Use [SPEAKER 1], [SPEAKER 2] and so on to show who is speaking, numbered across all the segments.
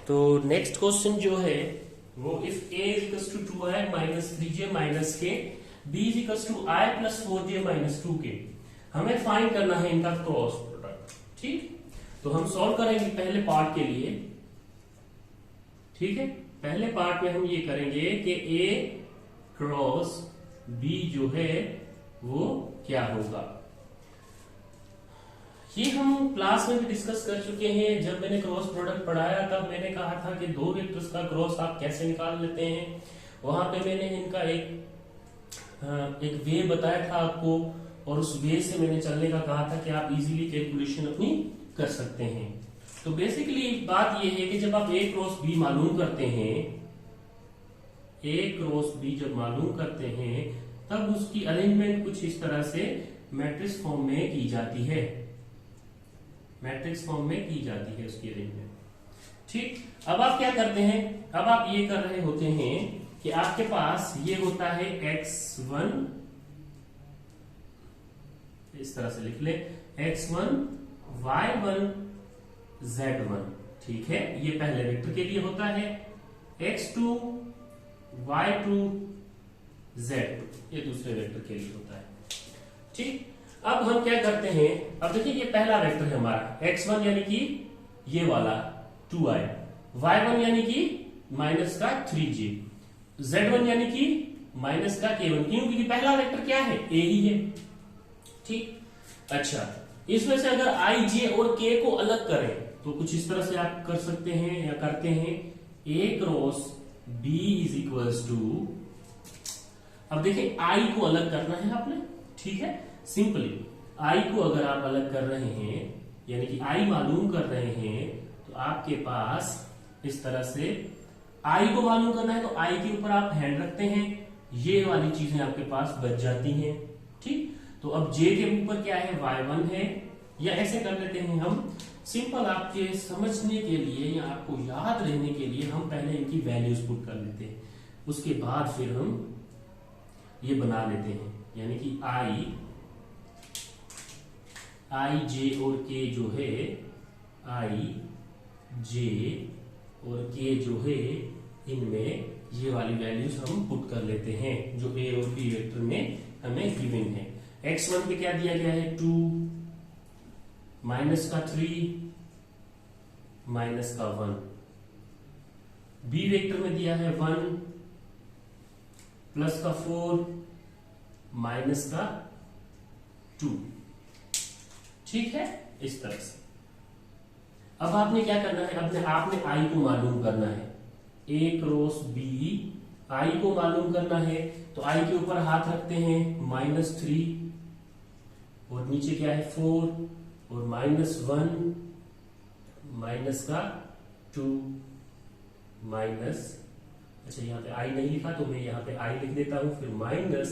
[SPEAKER 1] तो next question जो है वो if a equals to 2i minus 3j minus k b equals to i plus 4j minus 2k हमें find करना है इनका क्रॉस प्रोडक्ट। ठीक, तो हम सॉल्व करेंगे पहले पार्ट के लिए। ठीक है, पहले पार्ट में हम ये करेंगे कि a क्रॉस b जो है वो क्या होगा। ये हम क्लास में भी डिस्कस कर चुके हैं। जब मैंने क्रॉस प्रोडक्ट पढ़ाया तब मैंने कहा था कि दो वेक्टर्स का क्रॉस आप कैसे निकाल लेते हैं। वहां पे मैंने इनका एक वे बताया था आपको, और उस वे से मैंने चलने का कहा था कि आप इजीली कैलकुलेशन अपनी कर सकते हैं। तो बेसिकली बात यह है कि जब आप a क्रॉस b मालूम करते हैं, a क्रॉस b जब मालूम करते हैं तब उसकी अरेंजमेंट कुछ इस तरह से मैट्रिक्स फॉर्म में की जाती है। मैट्रिक्स फॉर्म में की जाती है उसकी अरेंजमेंट। ठीक, अब आप क्या करते हैं, अब आप ये कर रहे होते हैं कि आपके पास ये होता है x1, इस तरह से लिख ले x1 y1 z1। ठीक है, ये पहले वेक्टर के लिए होता है, x2 y2 z2 ये दूसरे वेक्टर के लिए होता है। ठीक, अब हम क्या करते हैं, अब देखिए ये पहला वेक्टर है हमारा x1 यानी कि ये वाला 2i, y1 यानी कि माइनस का 3j, z1 यानी कि माइनस का k1, क्योंकि पहला वेक्टर क्या है, a ही है। ठीक, अच्छा, इसमें से अगर i j और k को अलग करें तो कुछ इस तरह से आप कर सकते हैं या करते हैं a cross b is equals to, अब देखिए i को अलग करना है आपने। ठीक है, सिंपली i को अगर आप अलग कर रहे हैं यानी कि i मालूम कर रहे हैं तो आपके पास इस तरह से i को मालूम करना है तो i के ऊपर आप हैंड रखते हैं, ये वाली चीजें आपके पास बच जाती हैं। ठीक, तो अब j के ऊपर क्या है, y1 है, या ऐसे कर लेते हैं हम सिंपल, आपके समझने के लिए या आपको याद रहने के लिए हम पहले इनकी वैल्यूज पुट कर लेते हैं, उसके बाद फिर हम ये बना लेते हैं, यानी कि i j और k जो है, i j और k जो है, इनमें ये वाली वैल्यूज हम पुट कर लेते हैं जो a और b वेक्टर में हमें गिवन है। x1 पे क्या दिया गया है, 2 माइनस का 3 माइनस का 1, b वेक्टर में दिया है 1 प्लस का 4 माइनस का 2। ठीक है, इस तरह से अब आपने क्या करना है, आपने i को मालूम करना है, a क्रॉस b i को मालूम करना है, तो i के ऊपर हाथ रखते हैं -3 और नीचे क्या है 4 और -1 माइनस का 2 माइनस, अच्छा यहाँ पे i नहीं लिखा तो मैं यहाँ पे i लिख देता हूं, फिर माइनस,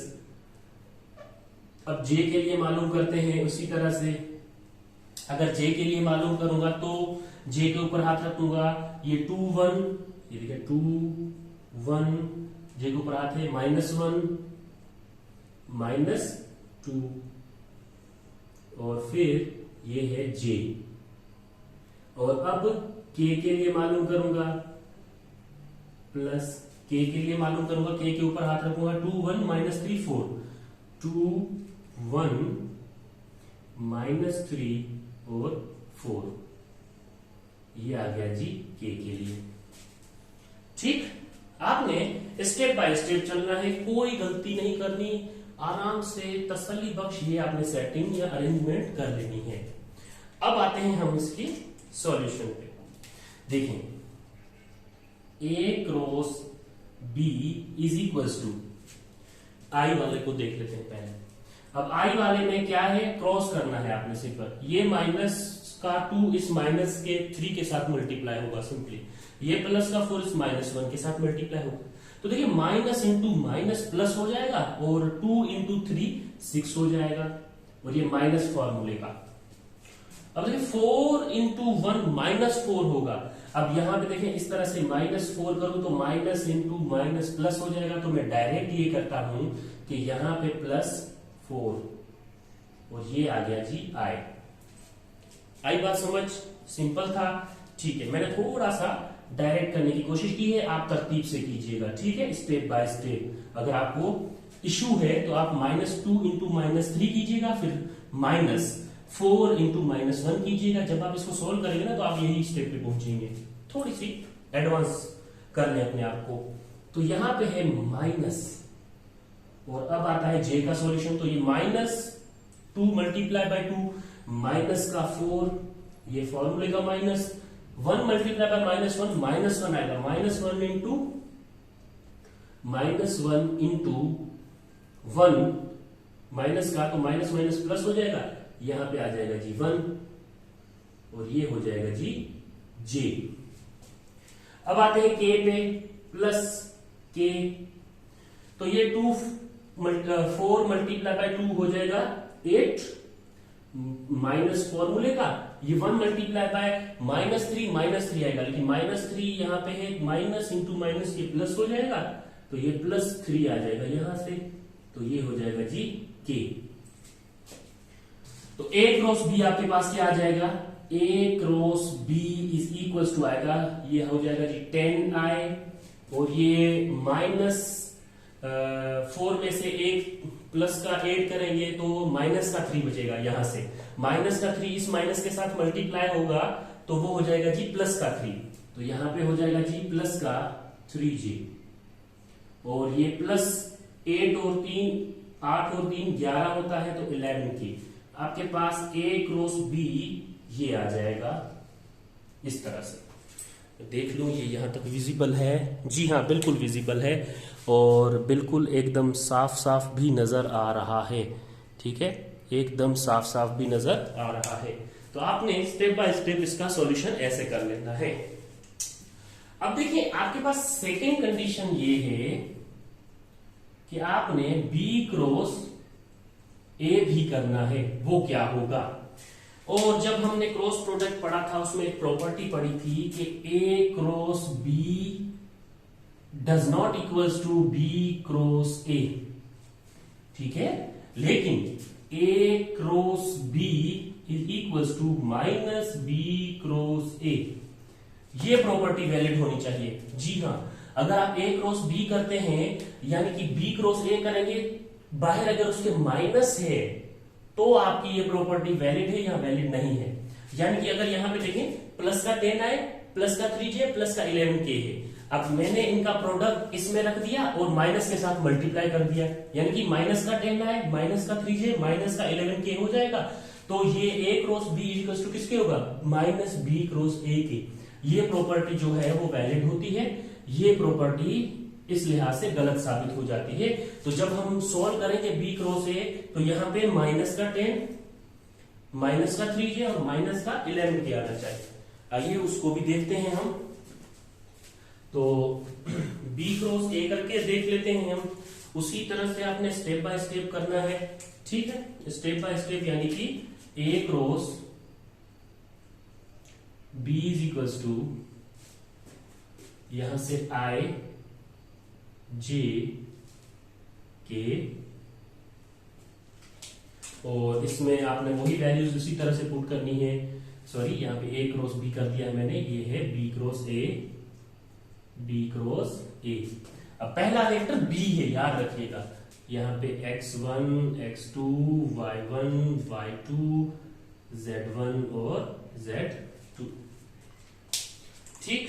[SPEAKER 1] अब j के लिए मालूम करते हैं उसी तरह से, अगर j के लिए मालूम करूंगा तो j के ऊपर हाथ रखूंगा, ये 2 1, ये देखिए 2 1, j के ऊपर हाथ है -1 -2 और फिर ये है j, और अब k के लिए मालूम करूंगा प्लस, k के लिए मालूम करूंगा, k के ऊपर हाथ रखूंगा 2 1 -3 4, 2 1 -3 और 4, ये आ गया जी k के लिए। ठीक, आपने स्टेप बाय स्टेप चलना है, कोई गलती नहीं करनी, आराम से तसल्ली बख्श ये आपने सेटिंग या अरेंजमेंट कर लेनी है। अब आते हैं हम इसकी सॉल्यूशन पे। देखें a cross b is equals to, i वाले को देख लेते हैं पहले। अब i वाले में क्या है, क्रॉस करना है आपने सिर्फ, ये माइनस का 2 इस माइनस के 3 के साथ मल्टीप्लाई होगा सिंपली, ये प्लस का 4 इस -1 के साथ मल्टीप्लाई होगा, तो देखिए माइनस इंटू माइनस प्लस हो जाएगा और 2 इंटू 3 6 हो जाएगा, और ये माइनस फॉर्मूले का। अब देखिए 4 इंटू 1 -4 होगा, अब यहां पे देखें इस तरह से -4 करूं तो माइनस इंटू माइनस प्लस हो जाएगा, तो मैं डायरेक्ट ये करता हूं कि यहां पे +4 और ये आ गया जी i। बात समझ सिंपल था। ठीक है, मैंने थोड़ा सा डायरेक्ट करने की कोशिश की है, आप तरतीब से कीजिएगा, ठीक है, स्टेप बाय स्टेप। अगर आपको इशू है तो आप -2 इंटू -3 कीजिएगा, फिर -4 इंटू -1 कीजिएगा। जब आप इसको सोल्व करेंगे ना तो आप यही स्टेप पे पहुंचेंगे। थोड़ी सी एडवांस कर लें अपने आप को। तो यहां पे है माइनस, और अब आता है जे का सॉल्यूशन। तो ये -2 मल्टीप्लाई बाय 2 माइनस का 4, ये फॉर्मूले का माइनस 1 मल्टीप्लाई बाय -1 -1 आएगा, -1 इंटू 1 माइनस का, तो माइनस माइनस प्लस हो जाएगा, यहां पे आ जाएगा जी 1, और ये हो जाएगा जी जे। अब आते हैं के पे, प्लस के, तो ये 4 मल्टीप्लाई बाय 2 हो जाएगा 8, माइनस फॉर्मूले का, ये 1 मल्टीप्लाई बाय -3 आएगा, लेकिन -3 यहां पे है, माइनस इंटू माइनस ये प्लस हो जाएगा, तो ये +3 आ जाएगा यहां से, तो ये हो जाएगा जी के। तो A क्रॉस B आपके पास क्या आ जाएगा, A cross B is equal to आएगा, ये हो जाएगा जी 10i, और ये -4 में से एक प्लस का 8 करेंगे तो माइनस का 3 बचेगा, यहां से माइनस का 3 इस माइनस के साथ मल्टीप्लाई होगा तो वो हो जाएगा जी प्लस का 3, तो यहां पे हो जाएगा जी प्लस का 3j, और ये +8 और 3 8 और 3 11 होता है, तो 11 की आपके पास A क्रॉस B ये आ जाएगा इस तरह से। देख लो ये यहां तक विजिबल है, जी हाँ बिल्कुल विजिबल है, और बिल्कुल एकदम साफ साफ भी नजर आ रहा है, ठीक है, एकदम साफ साफ भी नजर आ रहा है। तो आपने स्टेप बाय स्टेप इसका सॉल्यूशन ऐसे कर लेना है। अब देखिए आपके पास सेकेंड कंडीशन ये है कि आपने B क्रॉस A भी करना है, वो क्या होगा। और जब हमने क्रॉस प्रोडक्ट पढ़ा था उसमें एक प्रॉपर्टी पढ़ी थी कि A cross B does not equals to B cross A, ठीक है, लेकिन A cross B is equals to -B cross A, ये प्रॉपर्टी वैलिड होनी चाहिए। जी हाँ, अगर आप A क्रॉस B करते हैं यानी कि B क्रॉस A करेंगे, बाहर अगर उसके माइनस है तो आपकी ये प्रॉपर्टी वैलिड है या वैलिड नहीं है। यानी कि अगर यहां पे देखें प्लस का 10 आए, प्लस का 3j, प्लस का 11k है, अब मैंने इनका प्रोडक्ट इसमें रख दिया और माइनस के साथ मल्टीप्लाई कर दिया, यानी कि माइनस का 10 आए, माइनस का 3j, माइनस का 11k हो जाएगा, तो ये A cross B equal to किसके होगा, -B क्रॉस A के। ये प्रॉपर्टी जो है वो वैलिड होती है, ये प्रॉपर्टी इस लिहाज से गलत साबित हो जाती है। तो जब हम सॉल्व करेंगे B क्रॉस A, तो यहां पे माइनस का 10, माइनस का 3j और माइनस का 11k आना चाहिए। आइए उसको भी देखते हैं हम। तो B क्रॉस A करके देख लेते हैं हम, उसी तरह से आपने स्टेप बाय स्टेप करना है, ठीक है, स्टेप बाय स्टेप, यानी कि A cross B is equals to यहां से I J K, और इसमें आपने वही वैल्यूज उसी तरह से पुट करनी है। सॉरी, यहाँ पे A क्रॉस B कर दिया है मैंने, ये है B cross A, B cross A। अब पहला वेक्टर B है, याद रखिएगा, यहाँ पे x1, x2, y1, y2, z1 और z2, ठीक।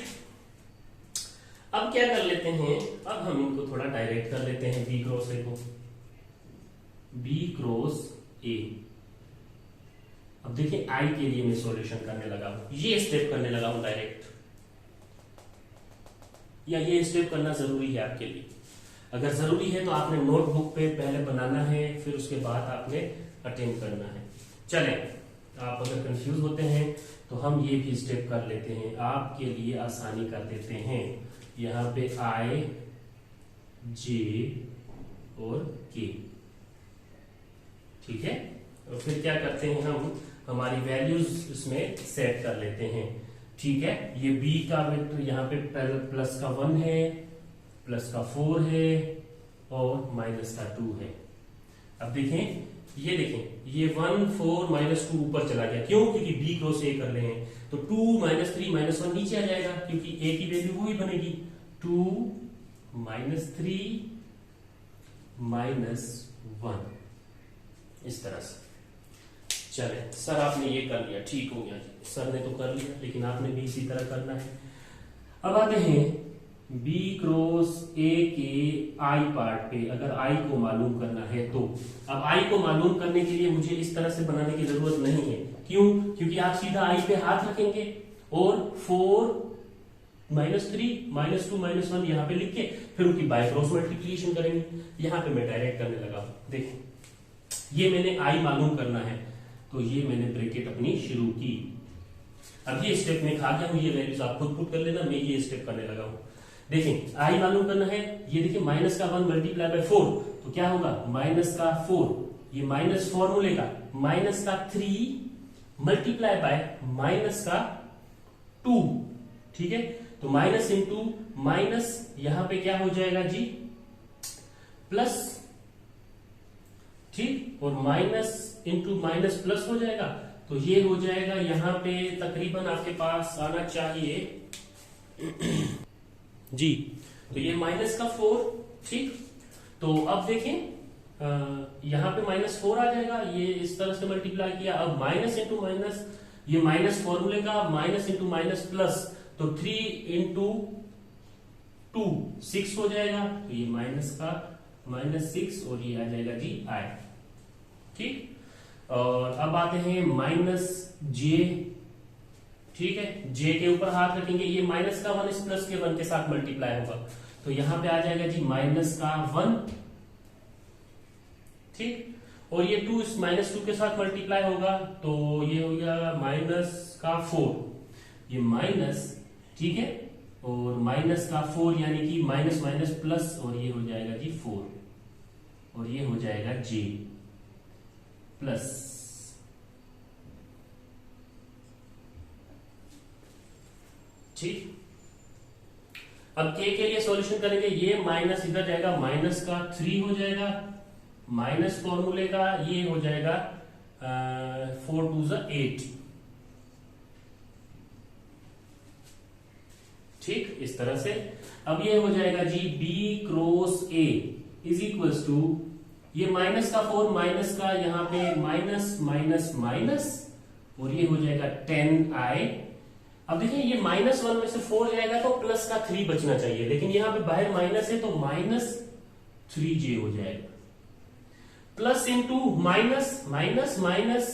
[SPEAKER 1] अब क्या कर लेते हैं, अब हम इनको थोड़ा डायरेक्ट कर लेते हैं B क्रॉस A को, B क्रॉस A। अब देखिए I के लिए मैं सॉल्यूशन करने लगा हूं, ये स्टेप करने लगा हूं डायरेक्ट, या ये स्टेप करना जरूरी है आपके लिए। अगर जरूरी है तो आपने नोटबुक पे पहले बनाना है, फिर उसके बाद आपने अटेम्प्ट करना है। चलें, आप अगर कंफ्यूज होते हैं तो हम ये भी स्टेप कर लेते हैं, आपके लिए आसानी कर देते हैं। यहां पे I J और K, ठीक है, और फिर क्या करते हैं हम, हमारी वैल्यूज इसमें सेट कर लेते हैं, ठीक है। ये B का वेक्टर यहाँ पे प्लस का 1 है, प्लस का 4 है और माइनस का 2 है। अब देखें ये देखें, ये 1 4 -2 ऊपर चला गया, क्यों? क्योंकि b क्रॉस a कर रहे हैं, तो 2 -3 -1 नीचे आ जाएगा, क्योंकि a की वैल्यू वही बनेगी 2 -3 -1, इस तरह से। चले सर, आपने ये कर लिया, ठीक हो गया, सर ने तो कर लिया, लेकिन आपने भी इसी तरह करना है। अब आते हैं b क्रॉस a के i पार्ट पे। अगर i को मालूम करना है तो अब i को मालूम करने के लिए मुझे इस तरह से बनाने की जरूरत नहीं है, क्यों? क्योंकि आप सीधा i पे हाथ रखेंगे और 4 -3 -2 -1 यहाँ पे लिख के फिर उनकी बाय क्रॉस मल्टीप्लिकेशन करेंगे। यहाँ पे मैं डायरेक्ट करने लगा हूं। देखें, ये मैंने i मालूम करना है, तो ये मैंने ब्रैकेट अपनी शुरू की। अब ये स्टेप में खा गया हूं, ये वैल्यूज आप खुद पुट कर लेना, मैं ये स्टेप करने लगा हूं। देखें, i मालूम करना है, ये देखिए माइनस का 1 मल्टीप्लाई बाय 4, तो क्या होगा? माइनस का 4, ये माइनस फॉर्मूले का माइनस का 3 मल्टीप्लाई बाय माइनस का 2, ठीक है? तो माइनस इंटू माइनस, यहां पे क्या हो जाएगा जी? प्लस, ठीक, और माइनस इंटू माइनस प्लस हो जाएगा, तो ये हो जाएगा यहां पे तकरीबन आपके पास आना चाहिए जी, तो ये माइनस का 4, ठीक। तो अब देखें, यहां पे -4 आ जाएगा, ये इस तरह से मल्टीप्लाई किया। अब माइनस इंटू माइनस, ये माइनस फॉर्मूले का माइनस इंटू माइनस प्लस, तो 3 इंटू 2 6 हो जाएगा, तो ये माइनस का -6 और ये आ जाएगा जी i, ठीक। और अब आते हैं माइनस j, ठीक है, j के ऊपर हाथ रखेंगे, ये माइनस का 1 इस प्लस के 1 के साथ मल्टीप्लाई होगा, तो यहां पे आ जाएगा जी माइनस का 1, ठीक, और ये 2 इस -2 के साथ मल्टीप्लाई होगा, तो ये हो गया माइनस का 4, ये माइनस, ठीक है, और माइनस का 4 यानी कि माइनस माइनस प्लस, और ये हो जाएगा जी 4, और ये हो जाएगा j प्लस, ठीक। अब k के लिए सॉल्यूशन करेंगे, ये माइनस इधर जाएगा, माइनस का 3 हो जाएगा, माइनस फॉर्मूले का ये हो जाएगा 4 2 8, ठीक, इस तरह से। अब ये हो जाएगा जी b cross a is equals to, ये माइनस का 4 माइनस का यहाँ पे माइनस माइनस माइनस, और ये हो जाएगा 10i। अब देखिए, ये -1 में से 4 जाएगा तो प्लस का 3 बचना चाहिए, लेकिन यहाँ पे बाहर माइनस है, तो -3j हो जाएगा, plus into minus minus minus,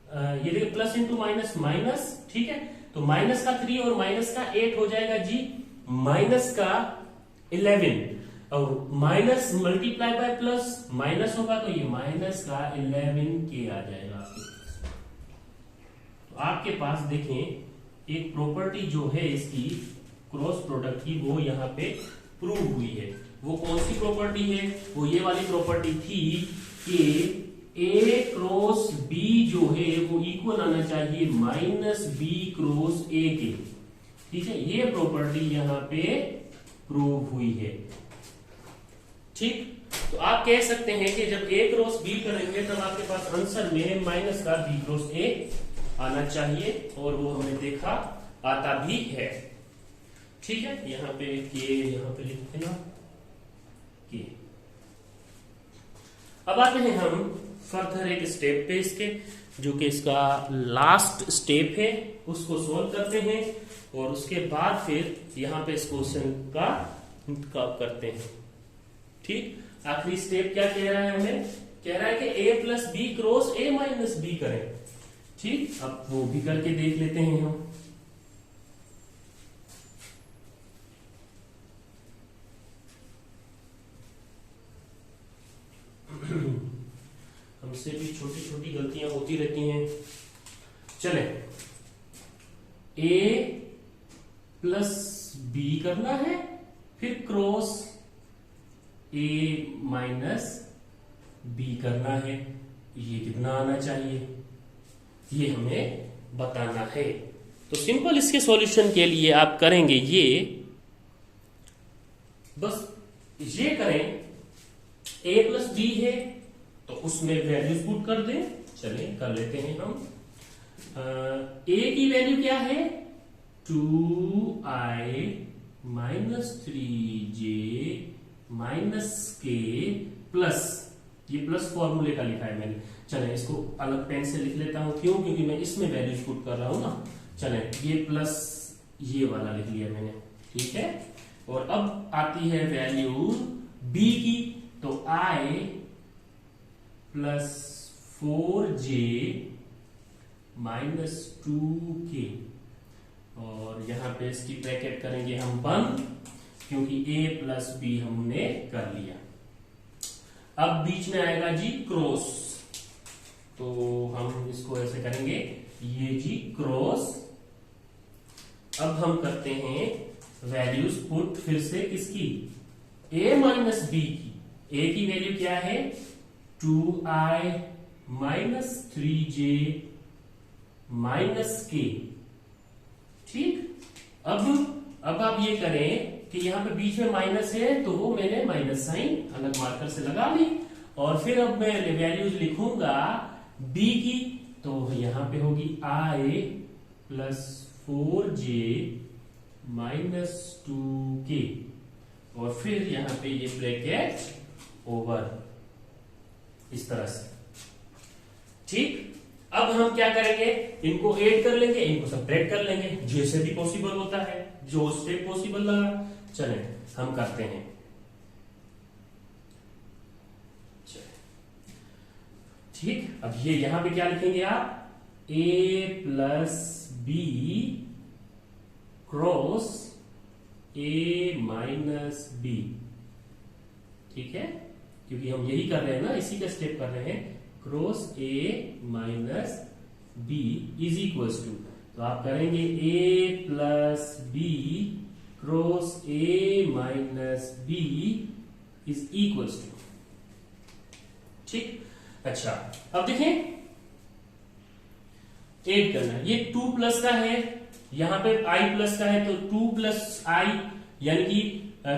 [SPEAKER 1] ये देखिए प्लस इंटू माइनस माइनस, ठीक है, तो माइनस का 3 और माइनस का 8 हो जाएगा जी माइनस का 11, और minus multiply by plus minus होगा, तो ये माइनस का 11k आ जाएगा आपके पास। तो आपके पास देखें, एक प्रॉपर्टी जो है इसकी क्रॉस प्रोडक्ट की, वो यहाँ पे प्रूव हुई है। वो कौन सी प्रॉपर्टी है? वो ये वाली प्रॉपर्टी थी कि a क्रॉस b जो है वो इक्वल आना चाहिए -b क्रॉस a के, ठीक है, ये प्रॉपर्टी यहाँ पे प्रूव हुई है, ठीक। तो आप कह सकते हैं कि जब a क्रॉस b करेंगे तब आपके पास आंसर में माइनस का b क्रॉस a आना चाहिए, और वो हमने देखा आता भी है, ठीक है। यहाँ पे k, यहाँ पे लिखते ना k। अब आते हैं हम फर्दर एक स्टेप पे इसके, जो कि इसका लास्ट स्टेप है, उसको सोल्व करते हैं, और उसके बाद फिर यहाँ पे इस क्वेश्चन का करते हैं, ठीक। आखिरी स्टेप क्या कह रहा है हमें? कह रहा है कि a plus b cross a minus b करें, ठीक। अब वो भी करके देख लेते हैं हम। हमसे भी छोटी छोटी गलतियां होती रहती हैं। चले, a प्लस बी करना है, फिर क्रॉस a माइनस बी करना है। ये कितना आना चाहिए, ये हमें बताना है। तो सिंपल इसके सॉल्यूशन के लिए आप करेंगे ये, बस ये करें, a प्लस बी है तो उसमें वैल्यूज पुट कर दें। चलिए कर लेते हैं हम। ए की वैल्यू क्या है 2i -3j -k प्लस, ये प्लस फॉर्मूले का लिखा है मैंने। चले इसको अलग पेन से लिख लेता हूं, क्यों? क्योंकि मैं इसमें वैल्यूज पुट कर रहा हूं ना। चले ये प्लस ये वाला लिख लिया मैंने, ठीक है। और अब आती है वैल्यू b की, तो i प्लस 4j -2k, और यहां पे इसकी ब्रैकेट करेंगे हम बंद, क्योंकि a प्लस b हमने कर लिया। अब बीच में आएगा जी क्रॉस, तो हम इसको ऐसे करेंगे, ये जी क्रॉस। अब हम करते हैं वैल्यूज पुट फिर से किसकी, a माइनस b की। a की वैल्यू क्या है 2i -3j -k, ठीक। अब आप ये करें कि यहां पे बीच में माइनस है, तो वो मैंने माइनस साइन अलग मार्कर से लगा ली। और फिर अब मैं वैल्यूज लिखूंगा b की, तो यहां पे होगी i प्लस 4j -2k, और फिर यहां पे ये ब्रैकेट ओवर, इस तरह से, ठीक। अब हम क्या करेंगे, इनको ऐड कर लेंगे, इनको सब्ट्रैक्ट कर लेंगे, जैसे भी पॉसिबल होता है, जो स्टेप पॉसिबल लगा। चलें हम करते हैं। ठीक, अब ये यहां पे क्या लिखेंगे आप, a plus b cross a minus b, ठीक है, क्योंकि हम यही कर रहे हैं ना, इसी का स्टेप कर रहे हैं। Cross a minus b is equals to, तो आप करेंगे a plus b cross a minus b is equals to, ठीक। अच्छा, अब देखें ऐड करना, ये 2 प्लस का है, यहां पे i प्लस का है, तो 2 प्लस i यानी कि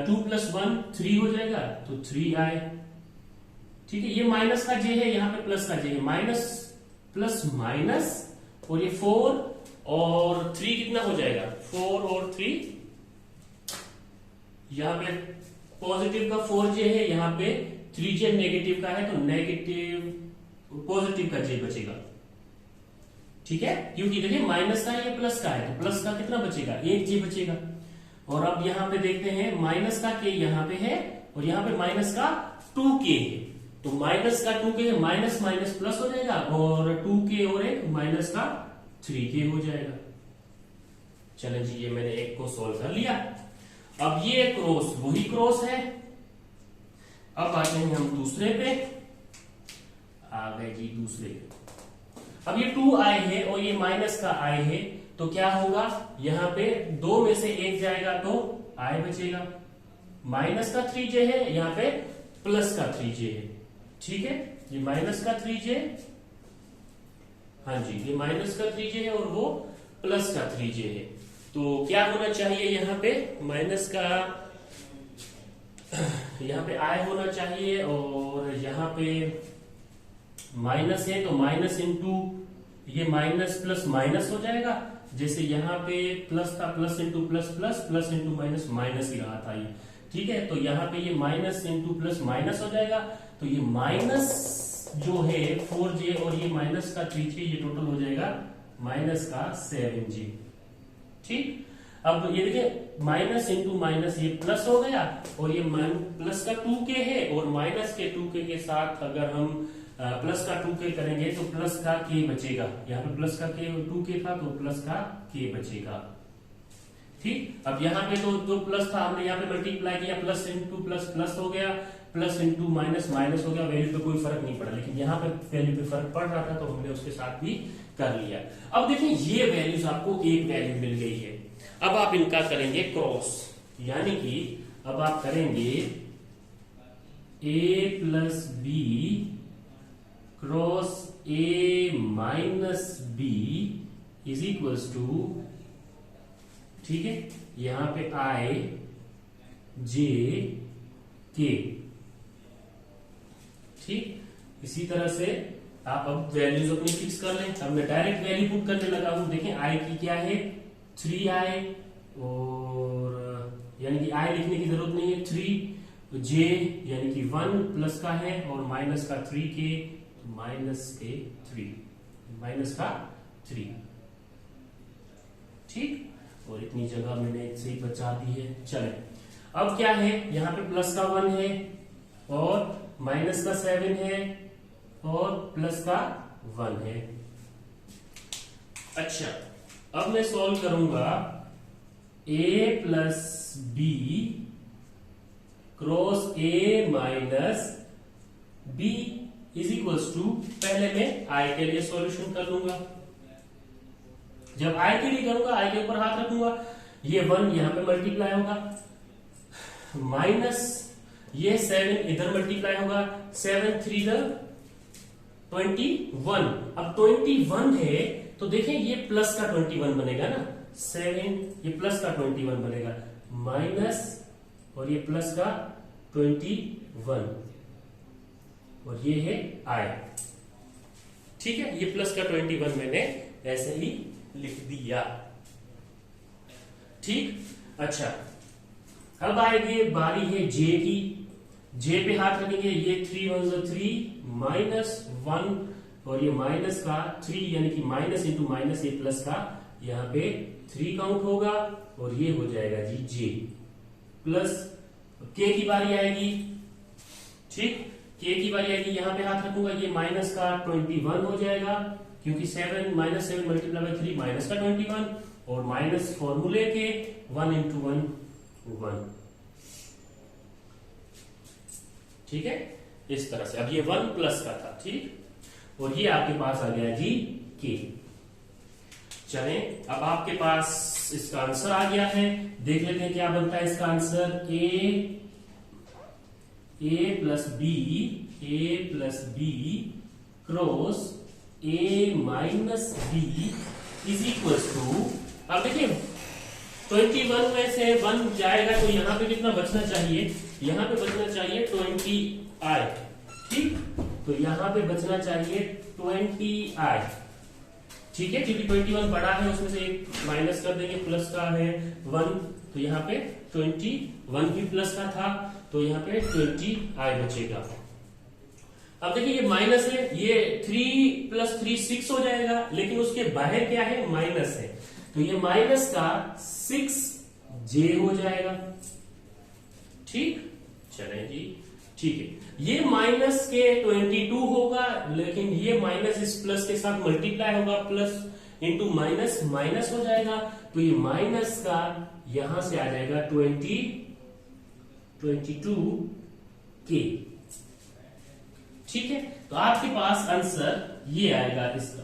[SPEAKER 1] 2 प्लस 1 3 हो जाएगा, तो 3i, ठीक है। ये माइनस का j है, यहां पे प्लस का j है, माइनस प्लस माइनस, और ये 4 और 3 कितना हो जाएगा, 4 और 3, यहां पे पॉजिटिव का 4j है, यहां पे 3j नेगेटिव का है, तो नेगेटिव पॉजिटिव का j बचेगा, ठीक है। क्योंकि देखिए माइनस का है, ये प्लस का है, तो प्लस का कितना बचेगा, 1j बचेगा। और अब यहां पे देखते हैं माइनस का k यहां पे है, और यहां पे माइनस का 2k है, तो माइनस का 2k है, माइनस माइनस प्लस हो जाएगा, और 2k और एक माइनस का 3k हो जाएगा। चलें जी, ये मैंने एक को सोल्व कर लिया। अब ये क्रॉस वही क्रॉस है। अब आते हैं हम दूसरे पे, आ गए जी दूसरे। अब ये 2i है और ये माइनस का i है, तो क्या होगा, यहां पे 2 में से 1 जाएगा तो i बचेगा। माइनस का 3j है, यहां पे प्लस का 3j है, ठीक है। ये माइनस का 3j, हाँ जी, ये माइनस का 3j है और वो प्लस का 3j है। तो क्या होना चाहिए यहां पे, माइनस का, यहां पे i होना चाहिए, और यहां पे माइनस है, तो माइनस इंटू ये माइनस प्लस माइनस हो जाएगा। जैसे यहाँ पे प्लस था, plus into plus plus, plus into minus minus ही रहा था ये, ठीक है। तो यहाँ पे ये माइनस इंटू प्लस माइनस हो जाएगा, तो ये माइनस जो है 4j और ये माइनस का 3j, ये टोटल हो जाएगा माइनस का 7j, ठीक। अब ये देखिए माइनस इंटू माइनस ये प्लस हो गया, और ये प्लस का 2k है, और माइनस के 2k के साथ अगर हम प्लस का 2k करेंगे तो प्लस का k बचेगा। यहाँ पे प्लस का k 2k था, तो प्लस का k बचेगा, ठीक। अब यहाँ पे तो जो प्लस था हमने यहाँ पे मल्टीप्लाई किया, प्लस इंटू प्लस प्लस हो गया, प्लस इंटू माइनस माइनस हो गया, वैल्यू पे कोई फर्क नहीं पड़ा। लेकिन यहाँ पे वैल्यू पे फर्क पड़ रहा था, तो हमने उसके साथ भी कर लिया। अब देखिए ये वैल्यूज आपको एक वैल्यू मिल गई है। अब आप इनका करेंगे क्रॉस, यानी कि अब आप करेंगे a plus b cross a minus b is equals to, ठीक है, यहां पे i j k, ठीक। इसी तरह से आप अब वैल्यूज अपनी फिक्स कर लें। अब मैं डायरेक्ट वैल्यू पुट करने लगा हूं। देखें आई की क्या है 3i, और यानी कि आई लिखने की जरूरत नहीं है 3, जे यानी कि 1 प्लस का है और माइनस का 3k, माइनस के 3, माइनस का 3, ठीक। और इतनी जगह मैंने इसे ही बचा दी है। चले अब क्या है, यहाँ पे प्लस का 1 है और माइनस का 7 है और प्लस का 1 है। अच्छा, अब मैं सॉल्व करूंगा a plus b cross a minus b is equals to, पहले मैं i के लिए सॉल्यूशन कर लूंगा। जब i के लिए करूंगा i के ऊपर हाथ रखूंगा, ये 1 यहां पे मल्टीप्लाई होगा, माइनस ये 7 इधर मल्टीप्लाई होगा, 7 3 21। अब 21 है तो देखें ये प्लस का 21 बनेगा ना, 7 ये प्लस का 21 बनेगा, माइनस और ये प्लस का 21 और ये है i, ठीक है। ये प्लस का 21 मैंने ऐसे ही लिख दिया, ठीक। अच्छा, अब आएगी बारी है जे की। जे पे हाथ रखेंगे, ये 3 1 3 माइनस 1 और ये माइनस का 3 यानी कि माइनस इंटू माइनस, ये प्लस का यहाँ पे 3 काउंट होगा और ये हो जाएगा जी जे प्लस के की बारी आएगी, ठीक। के की बारी आएगी, यहाँ पे हाथ रखूंगा, ये माइनस का 21 हो जाएगा क्योंकि 7 माइनस 7 मल्टीप्लाई बाय 3 माइनस का 21 और माइनस फॉर्मूले के 1 इंटू 1 1, ठीक है। इस तरह से अब ये 1 प्लस का था, ठीक, और ये आपके पास आ गया जी के। चलें, अब आपके पास इसका आंसर आ गया है, देख लेते हैं क्या बनता है इसका answer. A plus b cross a minus b is equal to, अब देखिए 21 में से 1 जाएगा तो यहां पे कितना बचना चाहिए, यहां पे बचना चाहिए 20i, ठीक। तो यहां पे बचना चाहिए 20i, ठीक है, क्योंकि 21 बड़ा है उसमें से एक माइनस कर देंगे, प्लस का है 1 तो यहाँ पे 21 भी प्लस का था तो यहाँ पे 20i बचेगा। अब देखिए ये माइनस है, ये 3 प्लस 3 6 हो जाएगा, लेकिन उसके बाहर क्या है माइनस है, तो ये माइनस का 6j हो जाएगा, ठीक। चलें जी, ठीक है, ये माइनस के 22 होगा, लेकिन ये माइनस इस प्लस के साथ मल्टीप्लाई होगा, प्लस इंटू माइनस माइनस हो जाएगा, तो ये माइनस का यहां से आ जाएगा 22k, ठीक है। तो आपके पास आंसर ये आएगा इसका।